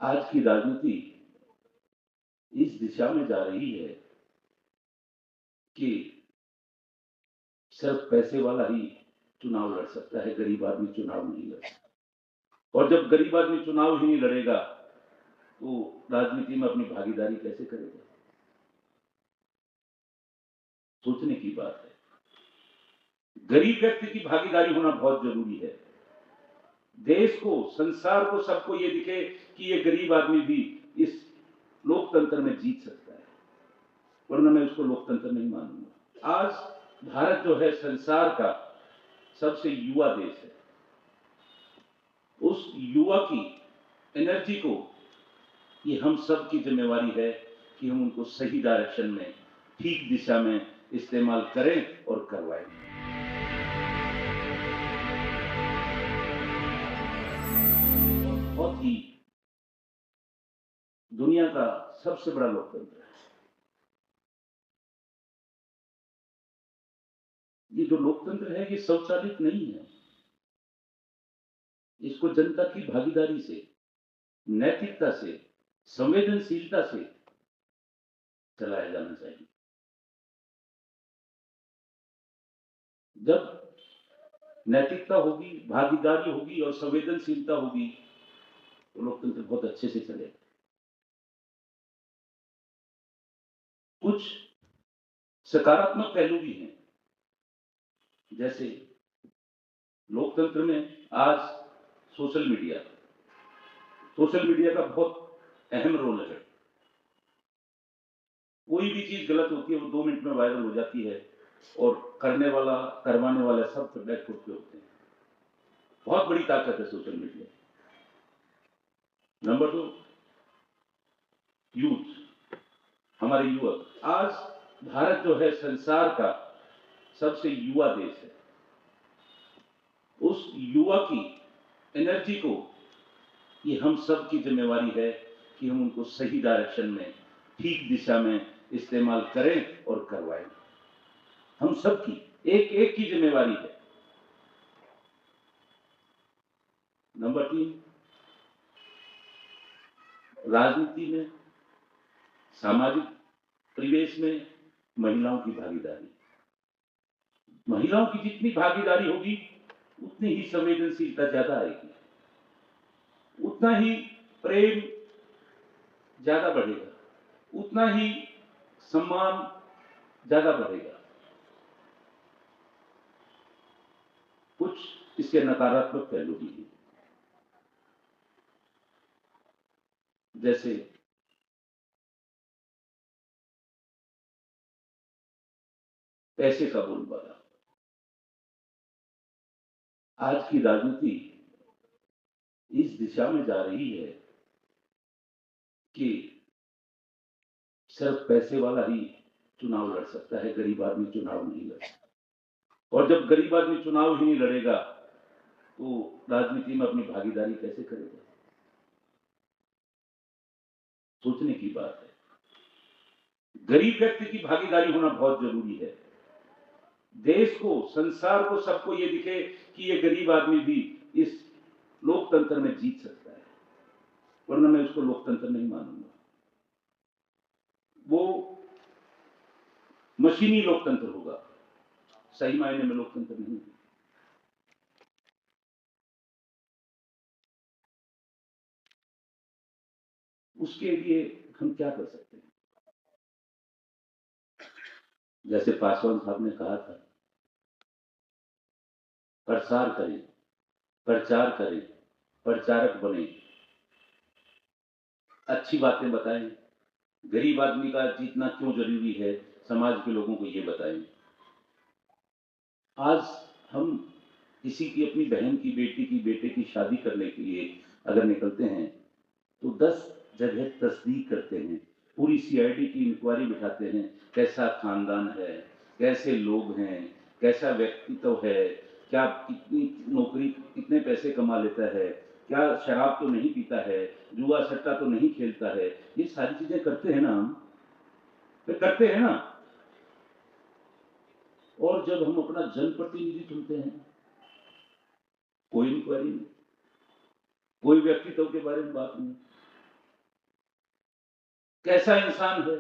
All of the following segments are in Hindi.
आज की राजनीति इस दिशा में जा रही है कि सिर्फ पैसे वाला ही चुनाव लड़ सकता है, गरीब आदमी चुनाव नहीं लड़ सकता। और जब गरीब आदमी चुनाव ही नहीं लड़ेगा, तो राजनीति में अपनी भागीदारी कैसे करेगा? सोचने की बात है। गरीब व्यक्ति की भागीदारी होना बहुत जरूरी है। देश को, संसार को, सबको ये दिखे कि ये गरीब आदमी भी इस लोकतंत्र में जीत सकता है, वरना मैं उसको लोकतंत्र नहीं मानूंगा। आज भारत जो है संसार का सबसे युवा देश है। उस युवा की एनर्जी को ये हम सब की जिम्मेवारी है कि हम उनको सही डायरेक्शन में, ठीक दिशा में इस्तेमाल करें और करवाएं। बहुत ही दुनिया का सबसे बड़ा लोकतंत्र है। ये जो लोकतंत्र है, ये स्वचालित नहीं है। इसको जनता की भागीदारी से, नैतिकता से, संवेदनशीलता से चलाया जाना चाहिए। जब नैतिकता होगी, भागीदारी होगी और संवेदनशीलता होगी, तो लोकतंत्र बहुत अच्छे से चलेगा। कुछ सकारात्मक पहलू भी हैं, जैसे लोकतंत्र में आज सोशल मीडिया का बहुत अहम रोल है। कोई भी चीज गलत होती है, वो 2 मिनट में वायरल हो जाती है और करने वाला, करवाने वाला सब बैक फुट पे होते हैं। बहुत बड़ी ताकत है सोशल मीडिया। नंबर 2, यूथ, हमारे युवक। आज भारत जो है संसार का सबसे युवा देश है। उस युवा की एनर्जी को ये हम सब की जिम्मेवारी है कि हम उनको सही डायरेक्शन में, ठीक दिशा में इस्तेमाल करें और करवाएं। हम सब की, एक एक की जिम्मेवारी है। नंबर 3, राजनीति में, सामाजिक परिवेश में महिलाओं की भागीदारी। महिलाओं की जितनी भागीदारी होगी, उतनी ही संवेदनशीलता ज्यादा आएगी, उतना ही प्रेम ज्यादा बढ़ेगा, उतना ही सम्मान ज्यादा बढ़ेगा। कुछ इसके नकारात्मक पहलू भी हैं, जैसे पैसे का बोलबाला। आज की राजनीति इस दिशा में जा रही है कि सिर्फ पैसे वाला ही चुनाव लड़ सकता है, गरीब आदमी चुनाव नहीं लड़ सकता। और जब गरीब आदमी चुनाव ही नहीं लड़ेगा, तो राजनीति में अपनी भागीदारी कैसे करेगा? सोचने की बात है। गरीब व्यक्ति की भागीदारी होना बहुत जरूरी है। देश को, संसार को, सबको ये दिखे कि ये गरीब आदमी भी इस लोकतंत्र में जीत सकता है, वरना मैं उसको लोकतंत्र नहीं मानूंगा। वो मशीनी लोकतंत्र होगा, सही मायने में लोकतंत्र नहीं होगा। उसके लिए हम क्या कर सकते हैं? जैसे पासवान साहब ने कहा था, प्रसार करें, प्रचार करें, प्रचारक बने, अच्छी बातें बताएं, गरीब आदमी का जीतना क्यों जरूरी है, समाज के लोगों को ये बताएं। आज हम किसी की, अपनी बहन की, बेटी की, बेटे की शादी करने के लिए अगर निकलते हैं, तो 10 जगह तस्दीक करते हैं, पूरी सीआईडी की इंक्वायरी बिठाते हैं, कैसा खानदान है, कैसे लोग हैं, कैसा व्यक्तित्व है, क्या कितनी नौकरी, कितने पैसे कमा लेता है, क्या शराब तो नहीं पीता है, जुआ सट्टा तो नहीं खेलता है। ये सारी चीजें करते हैं ना हम, फिर करते हैं ना। और जब हम अपना जनप्रतिनिधि चुनते हैं, कोई इंक्वायरी नहीं, कोई व्यक्तित्व के बारे में बात नहीं, कैसा इंसान है,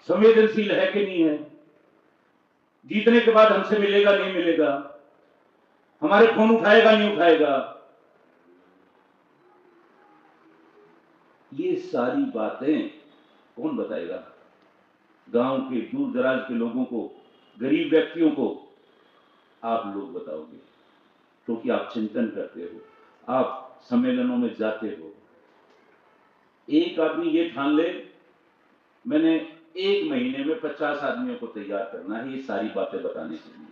संवेदनशील है कि नहीं है, जीतने के बाद हमसे मिलेगा नहीं मिलेगा, हमारे फोन उठाएगा नहीं उठाएगा, ये सारी बातें कौन बताएगा? गांव के दूर दराज के लोगों को, गरीब व्यक्तियों को आप लोग बताओगे, क्योंकि आप चिंतन करते हो, आप सम्मेलनों में जाते हो। एक आदमी ये ठान ले मैंने 1 महीने में 50 आदमियों को तैयार करना है ये सारी बातें बताने के लिए,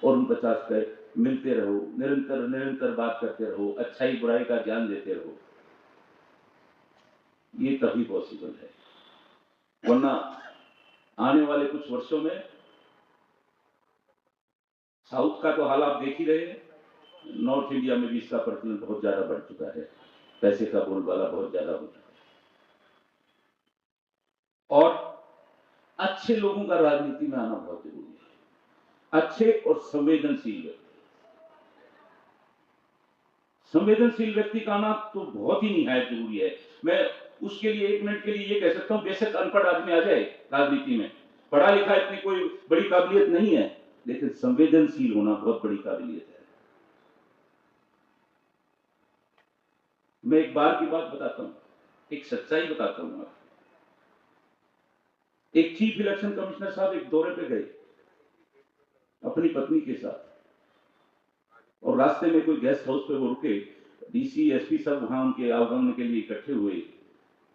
और उन 50 पे मिलते रहो, निरंतर निरंतर बात करते रहो, अच्छाई बुराई का ज्ञान देते रहो, ये तभी पॉसिबल है। वरना आने वाले कुछ वर्षों में साउथ का तो हाल आप देख ही रहे हैं, नॉर्थ इंडिया में भी इसका प्रचलन बहुत ज्यादा बढ़ चुका है, पैसे का बोलबाला बहुत ज्यादा हो चुका है, और अच्छे लोगों का राजनीति में आना बहुत जरूरी है, अच्छे और संवेदनशील व्यक्ति। संवेदनशील व्यक्ति का आना तो बहुत ही निहायत जरूरी है। मैं उसके लिए 1 मिनट के लिए ये कह सकता हूं, बेशक अनपढ़ आदमी आ जाए राजनीति में, पढ़ा लिखा इतनी कोई बड़ी काबिलियत नहीं है, लेकिन संवेदनशील होना बहुत बड़ी काबिलियत है। मैं एक बार की बात बताता हूं, एक सच्चाई बताता हूं आपको। एक चीफ इलेक्शन कमिश्नर साहब एक दौरे पे गए अपनी पत्नी के साथ, और रास्ते में कोई गेस्ट हाउस पे वो रुके, डीसी एसपी सब वहां उनके आगमन के लिए इकट्ठे हुए।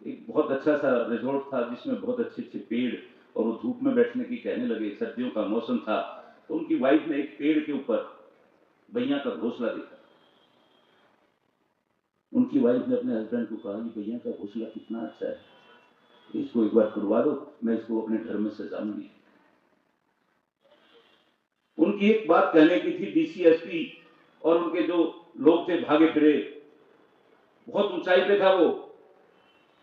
एक बहुत अच्छा सा रिजॉर्ट था जिसमें बहुत अच्छे अच्छे पेड़, और वो धूप में बैठने की कहने लगे, सर्दियों का मौसम था, तो उनकी वाइफ ने एक पेड़ के ऊपर भैया का घोंसला देखा। उनकी वाइफ ने अपने हस्बैंड को कहा, कि भैया का घोंसला कितना अच्छा है, इसको एक बार करवा दो, मैं इसको अपने घर में सजाऊंगी। उनकी एक बात कहने की थी, डीसीएसपी और उनके जो लोग थे भागे फिरे, बहुत ऊंचाई पे था वो,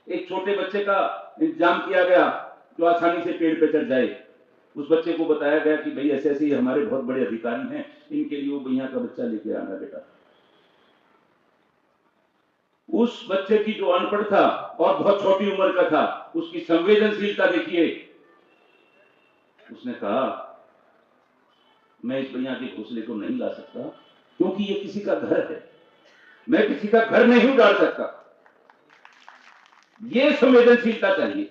एक छोटे बच्चे का इंतजाम किया गया जो आसानी से पेड़ पे चढ़ जाए। उस बच्चे को बताया गया कि भाई ऐसे ऐसे हमारे बहुत बड़े अधिकारी हैं, इनके लिए वो भैया का बच्चा लेके आना बेटा। उस बच्चे की जो अनपढ़ था और बहुत छोटी उम्र का था, उसकी संवेदनशीलता देखिए। उसने कहा, मैं इस भैया के घोंसले को नहीं ला सकता क्योंकि ये किसी का घर है, मैं किसी का घर नहीं उजाड़ सकता। ये संवेदनशीलता चाहिए,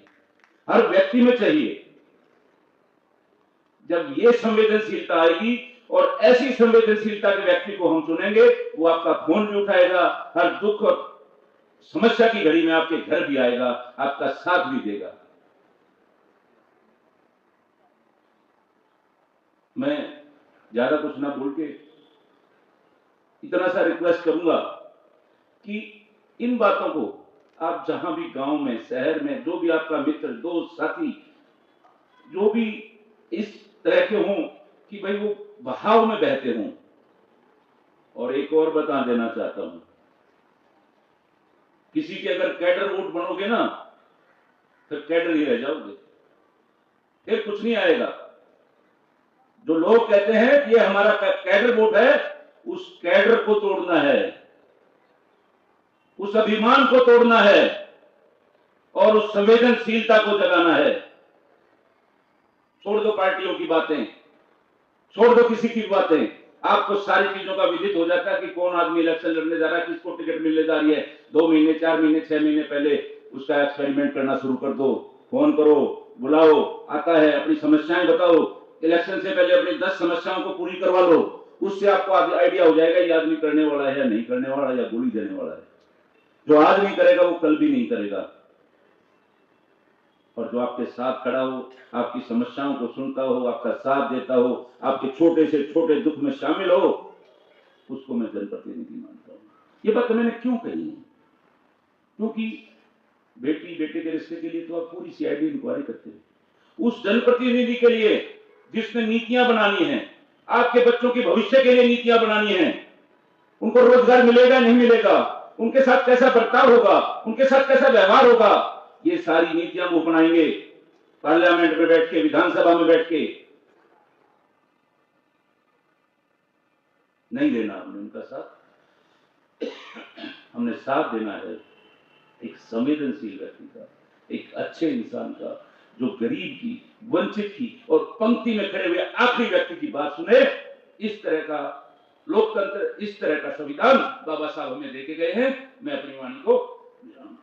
हर व्यक्ति में चाहिए। जब ये संवेदनशीलता आएगी और ऐसी संवेदनशीलता के व्यक्ति को हम चुनेंगे, वो आपका फोन भी उठाएगा, हर दुख और समस्या की घड़ी में आपके घर भी आएगा, आपका साथ भी देगा। मैं ज्यादा कुछ ना बोल के इतना सा रिक्वेस्ट करूंगा कि इन बातों को आप जहां भी गांव में, शहर में, जो भी आपका मित्र, दोस्त, साथी, जो भी इस तरह के हों कि भाई वो बहाव में बहते हों। और एक और बता देना चाहता हूं, किसी के अगर कैडर वोट बनोगे ना, फिर कैडर ही रह जाओगे, फिर कुछ नहीं आएगा। जो लोग कहते हैं कि ये हमारा कैडर वोट है, उस कैडर को तोड़ना है, उस अभिमान को तोड़ना है, और उस संवेदनशीलता को जगाना है। छोड़ दो पार्टियों की बातें, छोड़ दो किसी की बातें, आपको सारी चीजों का विदित हो जाता है कि कौन आदमी इलेक्शन लड़ने जा रहा है, किसको टिकट मिलने जा रही है। 2 महीने, 4 महीने, 6 महीने पहले उसका एक्सपेरिमेंट करना शुरू कर दो, फोन करो, बुलाओ, आता है, अपनी समस्याएं बताओ, इलेक्शन से पहले अपनी 10 समस्याओं को पूरी करवा लो, उससे आपको आइडिया हो जाएगा ये आदमी करने वाला है या नहीं करने वाला, या गोली देने वाला है। जो आज नहीं करेगा वो कल भी नहीं करेगा, और जो आपके साथ खड़ा हो, आपकी समस्याओं को सुनता हो, आपका साथ देता हो, आपके छोटे से छोटे दुख में शामिल हो, उसको मैं जनप्रतिनिधि मानता हूं। ये बात मैंने क्यों कही है? क्योंकि बेटी बेटे के रिश्ते के लिए तो आप पूरी सीआईडी इंक्वायरी करते हैं। उस जनप्रतिनिधि के लिए जिसने नीतियां बनानी है, आपके बच्चों के भविष्य के लिए नीतियां बनानी है, उनको रोजगार मिलेगा नहीं मिलेगा, उनके साथ कैसा बर्ताव होगा, उनके साथ कैसा व्यवहार होगा, ये सारी नीतियां वो बनाएंगे पार्लियामेंट में बैठ के, विधानसभा में बैठ के। नहीं देना हमने उनका साथ, हमने साथ देना है एक संवेदनशील व्यक्ति का, एक अच्छे इंसान का, जो गरीब की, वंचित की और पंक्ति में खड़े हुए आखिरी व्यक्ति की बात सुने। इस तरह का लोकतंत्र, इस तरह का संविधान बाबा साहब हमें देके गए हैं। मैं अपनी वाणी को विराम